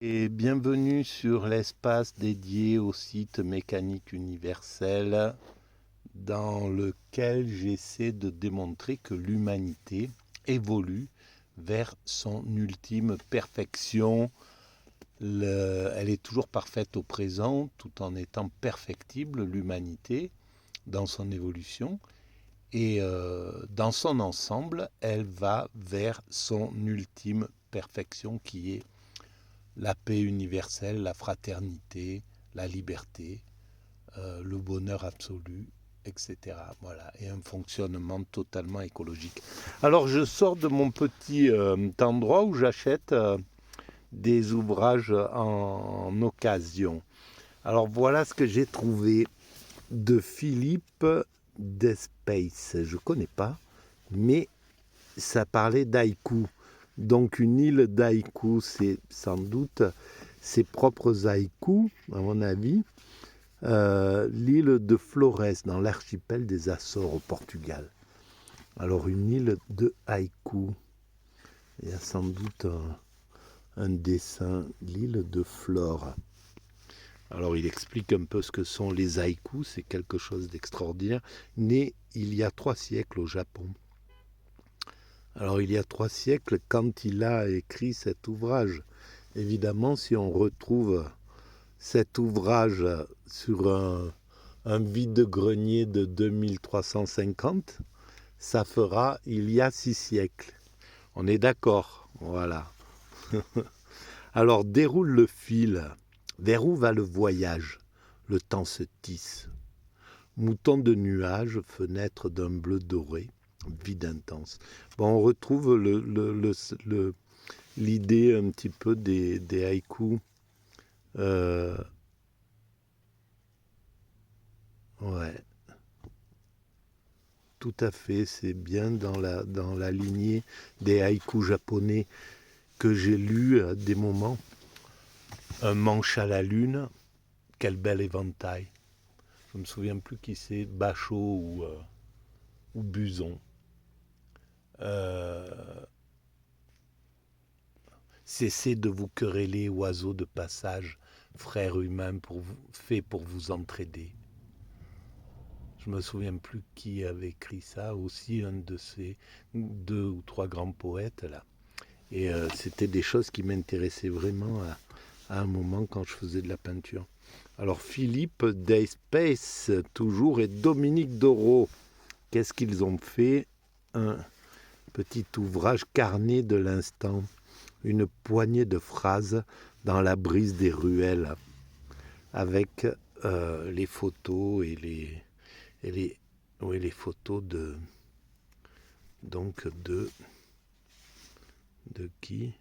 Et bienvenue sur l'espace dédié au site Mécanique universelle dans lequel j'essaie de démontrer que l'humanité évolue vers son ultime perfection. Elle est toujours parfaite au présent tout en étant perfectible, l'humanité, dans son évolution. Et dans son ensemble, elle va vers son ultime perfection qui est la paix universelle, la fraternité, la liberté, le bonheur absolu, etc. Voilà, et un fonctionnement totalement écologique. Alors je sors de mon petit endroit où j'achète des ouvrages en occasion. Alors voilà ce que j'ai trouvé de Philippe Despace. Je ne connais pas, mais ça parlait d'haïku. Donc une île d'haïku, c'est sans doute ses propres haïkus, à mon avis. L'île de Flores, dans l'archipel des Açores, au Portugal. Alors une île de haïku. Il y a sans doute un dessin, l'île de Flore. Alors il explique un peu ce que sont les haïkus, c'est quelque chose d'extraordinaire, né il y a 3 siècles au Japon. Alors il y a 3 siècles, quand il a écrit cet ouvrage, évidemment si on retrouve cet ouvrage sur un vide-grenier de 2350, ça fera il y a 6 siècles. On est d'accord, voilà. Alors déroule le fil. Vers où va le voyage? Le temps se tisse. Mouton de nuages, fenêtre d'un bleu doré, vide intense. Bon, on retrouve l'idée un petit peu des haïkus. Ouais, tout à fait. C'est bien dans la lignée des haïkus japonais que j'ai lus à des moments. Un manche à la lune, quel bel éventail. Je ne me souviens plus qui c'est, Bachot ou Buson. Cessez de vous quereller, oiseaux de passage, frères humains faits pour vous entraider. Je me souviens plus qui avait écrit ça, aussi un de ces 2 ou 3 grands poètes là. Et c'était des choses qui m'intéressaient vraiment à un moment quand je faisais de la peinture. Alors Philippe Despace toujours et Dominique Doro, qu'est-ce qu'ils ont fait? Un petit ouvrage carnet de l'instant, une poignée de phrases dans la brise des ruelles, avec les photos les photos de qui?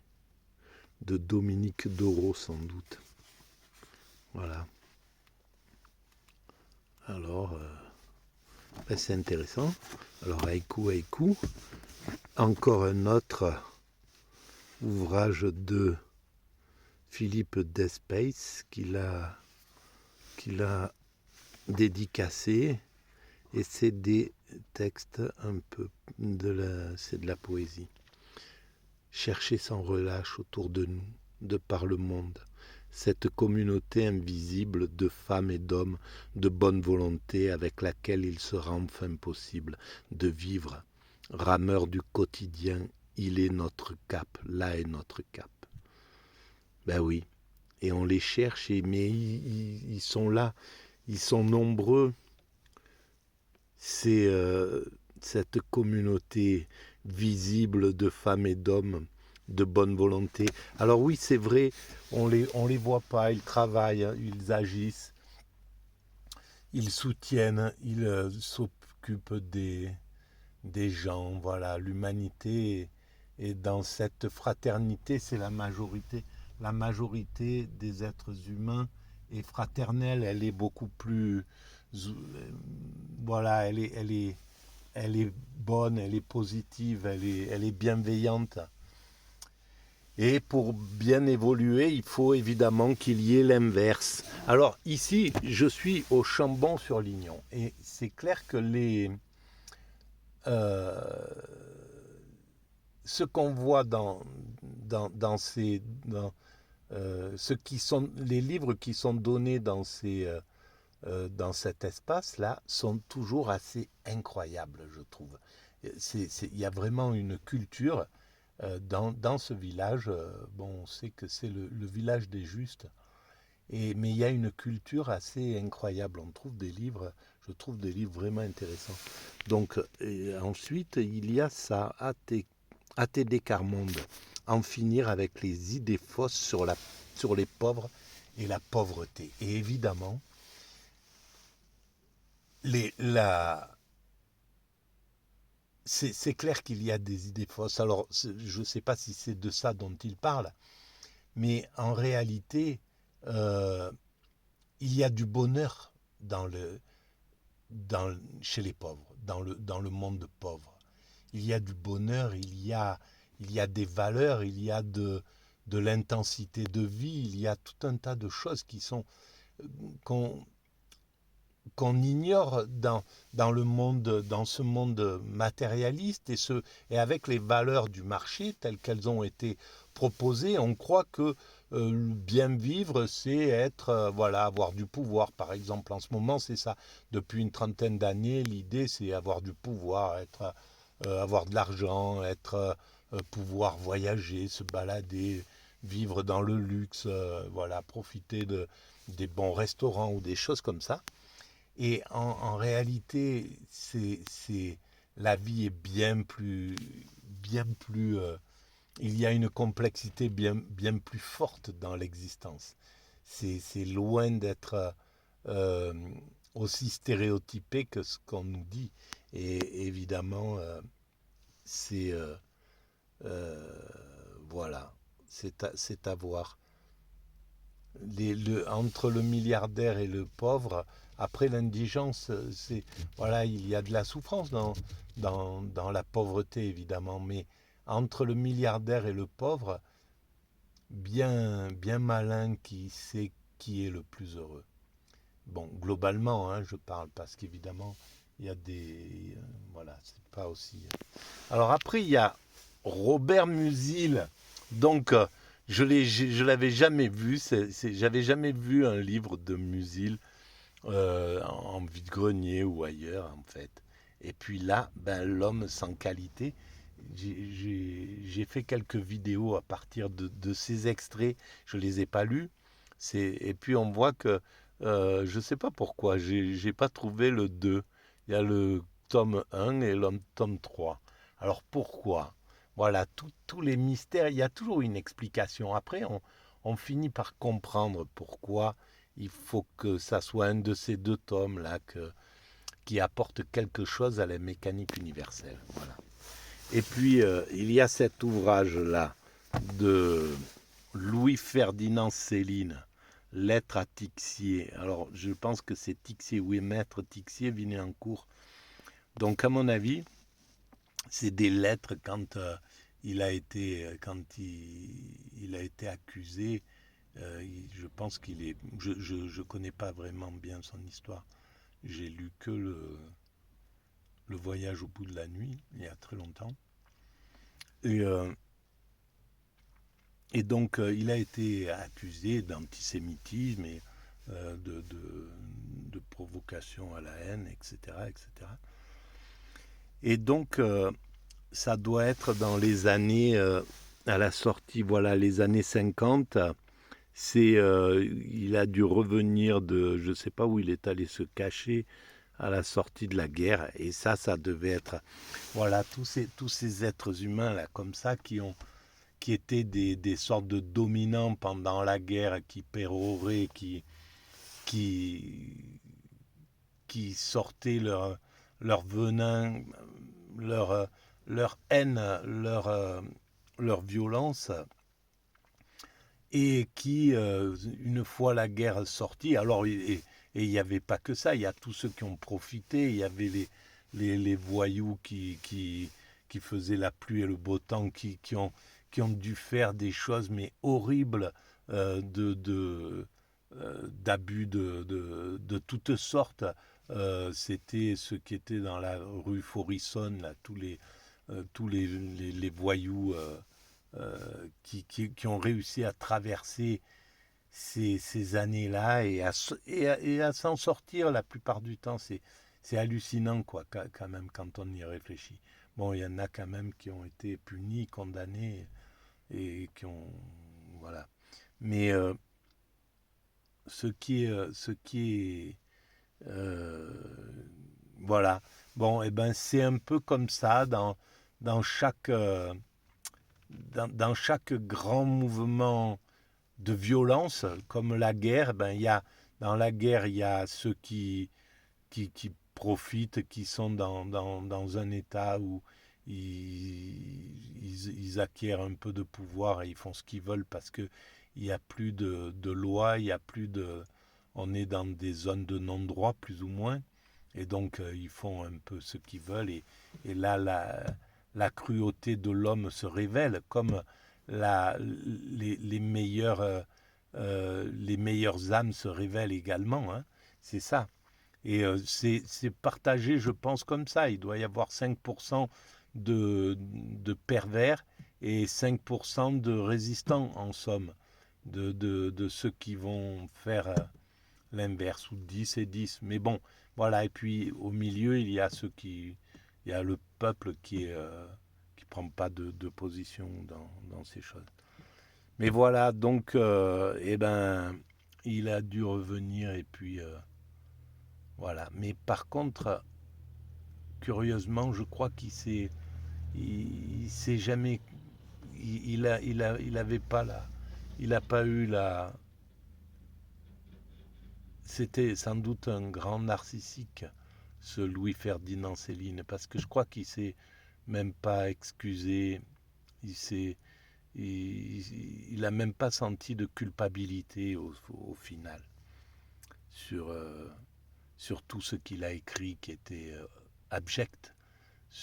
De Dominique Doro sans doute. Voilà. Alors, c'est intéressant. Alors, haïku. Encore un autre ouvrage de Philippe Despace qu'il a dédicacé. Et c'est des textes un peu c'est de la poésie. Cherchez sans relâche autour de nous, de par le monde, cette communauté invisible de femmes et d'hommes de bonne volonté avec laquelle il sera enfin possible de vivre. Rameur du quotidien, il est notre cap, là est notre cap. Ben oui, et on les cherche, mais ils sont là, ils sont nombreux. C'est cette communauté visible de femmes et d'hommes de bonne volonté. Alors oui, c'est vrai, on les voit pas, ils travaillent, ils agissent, ils soutiennent, ils s'occupent des gens, voilà, l'humanité est dans cette fraternité, c'est la majorité. La majorité des êtres humains est fraternelle, elle est beaucoup plus, voilà, elle est bonne, elle est positive, elle est bienveillante. Et pour bien évoluer, il faut évidemment qu'il y ait l'inverse. Alors ici, je suis au Chambon-sur-Lignon. Et c'est clair que ce qu'on voit dans les livres qui sont donnés dans cet espace-là sont toujours assez incroyables, je trouve. Il y a vraiment une culture dans ce village. Bon, on sait que c'est le village des Justes, mais il y a une culture assez incroyable. Je trouve des livres vraiment intéressants. Donc, ensuite, il y a ça, ATD Carmonde, en finir avec les idées fausses sur les pauvres et la pauvreté. Et évidemment, les, la, c'est clair qu'il y a des idées fausses. Alors, je ne sais pas si c'est de ça dont il parle, mais en réalité, euh, il y a du bonheur chez les pauvres, dans le monde pauvre. Il y a du bonheur, il y a des valeurs, il y a de l'intensité de vie, il y a tout un tas de choses qu'on qu'on ignore dans ce monde matérialiste et avec les valeurs du marché telles qu'elles ont été proposées, on croit que bien vivre, c'est être, voilà, avoir du pouvoir. Par exemple, en ce moment, c'est ça. Depuis une trentaine d'années, l'idée, c'est avoir du pouvoir, avoir de l'argent, pouvoir voyager, se balader, vivre dans le luxe, voilà, profiter des bons restaurants ou des choses comme ça. Et en réalité, la vie est bien plus, il y a une complexité bien plus forte dans l'existence. C'est loin d'être euh, aussi stéréotypé que ce qu'on nous dit. Et évidemment, c'est, euh, voilà, c'est à voir. Entre le milliardaire et le pauvre, après l'indigence, voilà, il y a de la souffrance dans la pauvreté évidemment, mais entre le milliardaire et le pauvre, bien malin qui sait qui est le plus heureux. Bon, globalement, hein, je parle parce qu'évidemment, il y a voilà, c'est pas aussi. Alors après, il y a Robert Musil. Donc, je l'avais jamais vu. J'avais jamais vu un livre de Musil en vide-grenier ou ailleurs, en fait. Et puis là, ben, l'homme sans qualité. J'ai fait quelques vidéos à partir de ces extraits. Je les ai pas lus. Et puis on voit que, je sais pas pourquoi, j'ai pas trouvé le 2. Il y a le tome 1 et le tome 3. Alors pourquoi? Voilà, tous les mystères, il y a toujours une explication. Après, on finit par comprendre pourquoi il faut que ça soit un de ces deux tomes-là qui apporte quelque chose à la mécanique universelle. Voilà. Et puis, il y a cet ouvrage-là de Louis-Ferdinand Céline, Lettre à Tixier. Alors, je pense que c'est Tixier, oui, Maître Tixier, Vinet-en-Cour. Donc, à mon avis, c'est des lettres il a été accusé. Je pense qu'il est. Je connais pas vraiment bien son histoire. J'ai lu que le voyage au bout de la nuit, il y a très longtemps. Et, euh, et donc, il a été accusé d'antisémitisme et de provocation à la haine, etc. etc. Et donc, ça doit être dans les années, à la sortie, voilà, les années 50. Il a dû revenir je ne sais pas où il est allé se cacher à la sortie de la guerre. Et ça devait être, voilà, tous ces êtres humains là, comme ça, qui étaient des sortes de dominants pendant la guerre, qui péroraient, qui, qui sortaient leur venin, leur, leur haine, leur violence, et qui, une fois la guerre sortie, alors, et il n'y avait pas que ça, il y a tous ceux qui ont profité, il y avait les voyous qui faisaient la pluie et le beau temps, qui ont dû faire des choses mais horribles, d'abus de toutes sortes. C'était ceux qui étaient dans la rue Forissonne, là, tous les voyous qui ont réussi à traverser ces années-là et à s'en sortir la plupart du temps. C'est hallucinant, quoi, quand même, quand on y réfléchit. Bon, il y en a quand même qui ont été punis, condamnés, et qui ont... Voilà. Mais ce qui est voilà. Bon, et ben c'est un peu comme ça dans chaque dans chaque grand mouvement de violence, comme la guerre. Ben il y a dans la guerre il y a ceux qui profitent, qui sont dans un état où ils acquièrent un peu de pouvoir et ils font ce qu'ils veulent parce que il n'y a plus de loi, il y a plus de, on est dans des zones de non-droit plus ou moins, et donc ils font un peu ce qu'ils veulent, et là la cruauté de l'homme se révèle comme les meilleures âmes se révèlent également, hein, c'est ça. Et c'est partagé, je pense, comme ça. Il doit y avoir 5% de pervers et 5% de résistants, en somme, de ceux qui vont faire l'inverse, ou 10 et 10. Mais bon, voilà. Et puis, au milieu, il y a le peuple qui prend pas de position dans ces choses. Mais voilà, donc, eh ben, il a dû revenir et puis... voilà. Mais par contre, curieusement, je crois il s'est jamais, il avait pas il a pas eu la, c'était sans doute un grand narcissique, ce Louis-Ferdinand Céline, parce que je crois qu'il s'est même pas excusé, il s'est, il a même pas senti de culpabilité au final sur, sur tout ce qu'il a écrit qui était abject.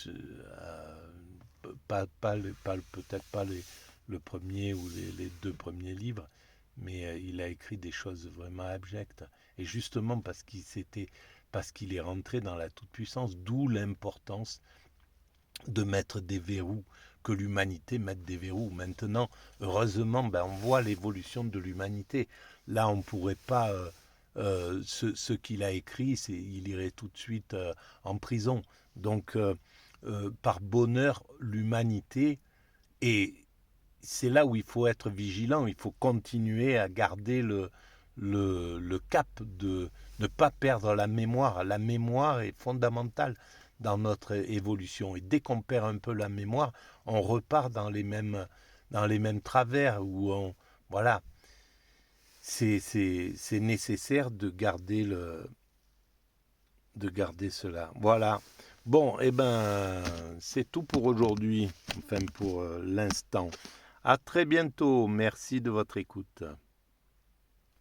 Euh, peut-être pas le premier ou les deux premiers livres, mais il a écrit des choses vraiment abjectes. Et justement parce qu'il est rentré dans la toute-puissance, d'où l'importance de mettre des verrous, que l'humanité mette des verrous. Maintenant, heureusement, ben, on voit l'évolution de l'humanité. Là, on ne pourrait pas... ce qu'il a écrit, il irait tout de suite en prison. Donc, par bonheur, l'humanité, et c'est là où il faut être vigilant, il faut continuer à garder le cap de ne pas perdre la mémoire. La mémoire est fondamentale dans notre évolution. Et dès qu'on perd un peu la mémoire, on repart dans les mêmes travers où on... Voilà, c'est nécessaire de garder cela. Voilà. Bon, eh ben, c'est tout pour aujourd'hui, enfin pour l'instant. À très bientôt. Merci de votre écoute.